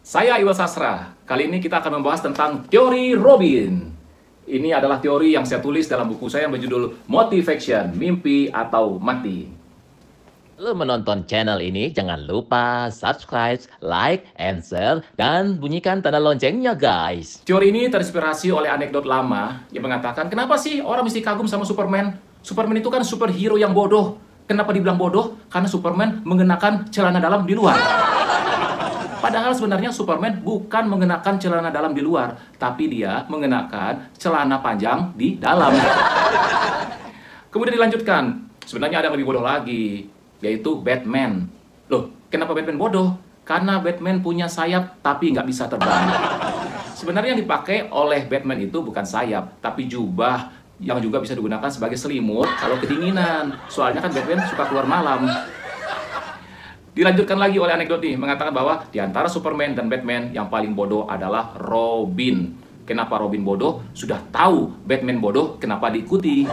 Saya Iwal Sastra. Kali ini kita akan membahas tentang teori Robin. Ini adalah teori yang saya tulis dalam buku saya yang berjudul Motivation, Mimpi atau Mati. Lo menonton channel ini, jangan lupa subscribe, like, and share, dan bunyikan tanda loncengnya, guys. Teori ini terinspirasi oleh anekdot lama yang mengatakan, kenapa sih orang mesti kagum sama Superman? Superman itu kan superhero yang bodoh. Kenapa dibilang bodoh? Karena Superman mengenakan celana dalam di luar. Padahal sebenarnya Superman bukan mengenakan celana dalam di luar, tapi dia mengenakan celana panjang di dalam. Kemudian dilanjutkan, sebenarnya ada yang lebih bodoh lagi, yaitu Batman. Loh, kenapa Batman bodoh? Karena Batman punya sayap tapi nggak bisa terbang. Sebenarnya yang dipakai oleh Batman itu bukan sayap, tapi jubah yang juga bisa digunakan sebagai selimut kalau kedinginan. Soalnya kan Batman suka keluar malam. Dilanjutkan lagi oleh anekdot ini, mengatakan bahwa di antara Superman dan Batman yang paling bodoh adalah Robin. Kenapa Robin bodoh? Sudah tahu Batman bodoh, kenapa diikuti?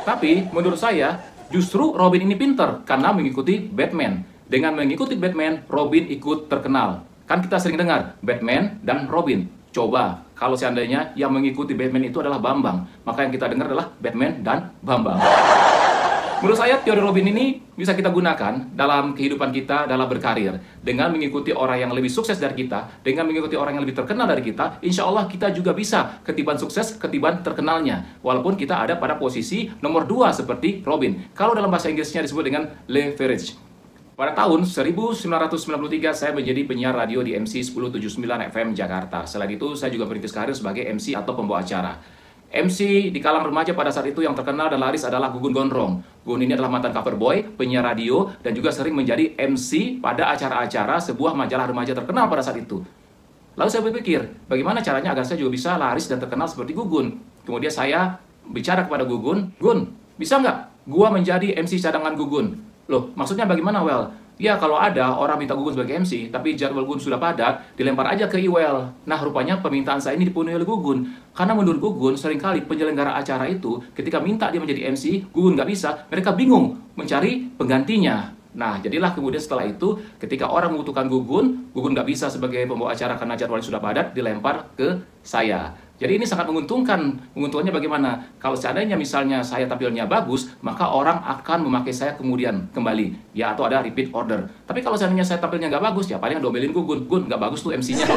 Tapi menurut saya, justru Robin ini pinter karena mengikuti Batman. Dengan mengikuti Batman, Robin ikut terkenal. Kan kita sering dengar Batman dan Robin. Coba kalau seandainya yang mengikuti Batman itu adalah Bambang, maka yang kita dengar adalah Batman dan Bambang. Menurut saya teori Robin ini bisa kita gunakan dalam kehidupan kita, dalam berkarir. Dengan mengikuti orang yang lebih sukses dari kita, dengan mengikuti orang yang lebih terkenal dari kita, insya Allah kita juga bisa ketiban sukses, ketiban terkenalnya. Walaupun kita ada pada posisi nomor 2 seperti Robin. Kalau dalam bahasa Inggrisnya disebut dengan leverage. Pada tahun 1993 saya menjadi penyiar radio di MC 1079 FM Jakarta. Selain itu saya juga merintis karir sebagai MC atau pembawa acara. MC di kalangan remaja pada saat itu yang terkenal dan laris adalah Gugun Gondrong. Gugun ini adalah mantan cover boy, penyiar radio, dan juga sering menjadi MC pada acara-acara sebuah majalah remaja terkenal pada saat itu. Lalu saya berpikir, bagaimana caranya agar saya juga bisa laris dan terkenal seperti Gugun? Kemudian saya bicara kepada Gugun, Gun, bisa nggak gua menjadi MC cadangan Gugun? Loh, maksudnya bagaimana, Well? Ya, kalau ada orang minta Gugun sebagai MC, tapi jadwal Gugun sudah padat, dilempar aja ke Iwel. Nah, rupanya permintaan saya ini dipenuhi oleh Gugun. Karena menurut Gugun, seringkali penyelenggara acara itu, ketika minta dia menjadi MC, Gugun nggak bisa, mereka bingung mencari penggantinya. Nah, jadilah kemudian setelah itu, ketika orang membutuhkan Gugun, Gugun nggak bisa sebagai pembawa acara karena jadwalnya sudah padat, dilempar ke saya. Jadi ini sangat menguntungkan. Menguntungkannya bagaimana? Kalau seandainya misalnya saya tampilnya bagus, maka orang akan memakai saya kemudian kembali. Ya, atau ada repeat order. Tapi kalau seandainya saya tampilnya nggak bagus, ya paling domelin Gugun. Gun, nggak bagus tuh MC-nya.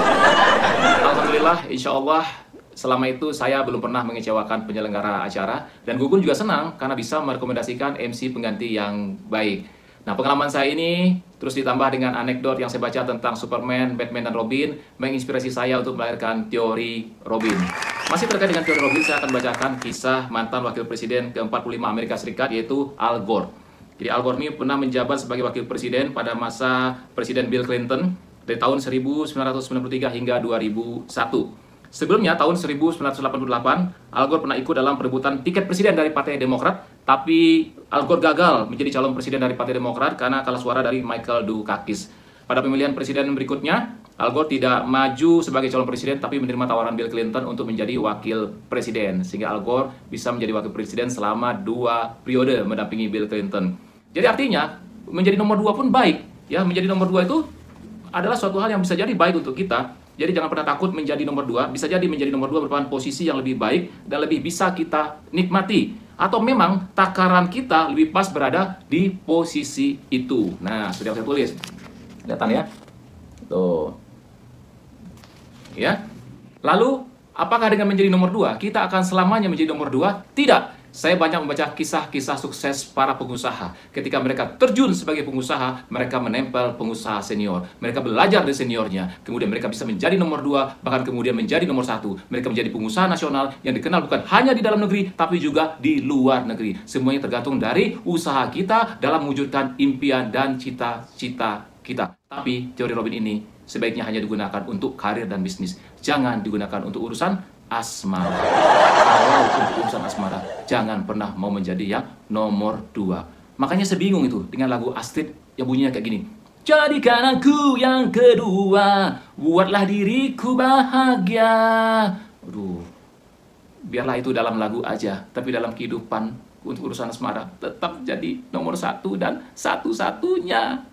Alhamdulillah, insya Allah, selama itu saya belum pernah mengecewakan penyelenggara acara. Dan Gugun juga senang karena bisa merekomendasikan MC pengganti yang baik. Nah, pengalaman saya ini terus ditambah dengan anekdot yang saya baca tentang Superman, Batman, dan Robin menginspirasi saya untuk melahirkan teori Robin. Masih terkait dengan teori Robin, saya akan bacakan kisah mantan wakil presiden ke-45 Amerika Serikat, yaitu Al Gore. Jadi Al Gore ini pernah menjabat sebagai wakil presiden pada masa Presiden Bill Clinton dari tahun 1993 hingga 2001. Sebelumnya, tahun 1988, Al Gore pernah ikut dalam perebutan tiket presiden dari Partai Demokrat, tapi Al Gore gagal menjadi calon presiden dari Partai Demokrat karena kalah suara dari Michael Dukakis. Pada pemilihan presiden berikutnya, Al Gore tidak maju sebagai calon presiden, tapi menerima tawaran Bill Clinton untuk menjadi wakil presiden. Sehingga Al Gore bisa menjadi wakil presiden selama 2 periode mendampingi Bill Clinton. Jadi artinya, menjadi nomor 2 pun baik. Ya, menjadi nomor 2 itu adalah suatu hal yang bisa jadi baik untuk kita. Jadi jangan pernah takut menjadi nomor 2. Bisa jadi menjadi nomor 2 merupakan posisi yang lebih baik dan lebih bisa kita nikmati. Atau memang takaran kita lebih pas berada di posisi itu. Nah, sudah saya tulis. Kelihatan ya? Tuh. Ya. Lalu, apakah dengan menjadi nomor 2, kita akan selamanya menjadi nomor 2? Tidak. Saya banyak membaca kisah-kisah sukses para pengusaha. Ketika mereka terjun sebagai pengusaha, mereka menempel pengusaha senior. Mereka belajar dari seniornya. Kemudian mereka bisa menjadi nomor 2, bahkan kemudian menjadi nomor 1. Mereka menjadi pengusaha nasional yang dikenal bukan hanya di dalam negeri, tapi juga di luar negeri. Semuanya tergantung dari usaha kita dalam mewujudkan impian dan cita-cita kita. Tapi teori Robin ini sebaiknya hanya digunakan untuk karir dan bisnis. Jangan digunakan untuk urusan asmara. Kalau untuk urusan asmara, jangan pernah mau menjadi yang nomor 2. Makanya saya bingung itu dengan lagu Astrid yang bunyinya kayak gini. Jadikan aku yang kedua, buatlah diriku bahagia. Aduh, biarlah itu dalam lagu aja, tapi dalam kehidupan untuk urusan asmara tetap jadi nomor 1 dan satu-satunya.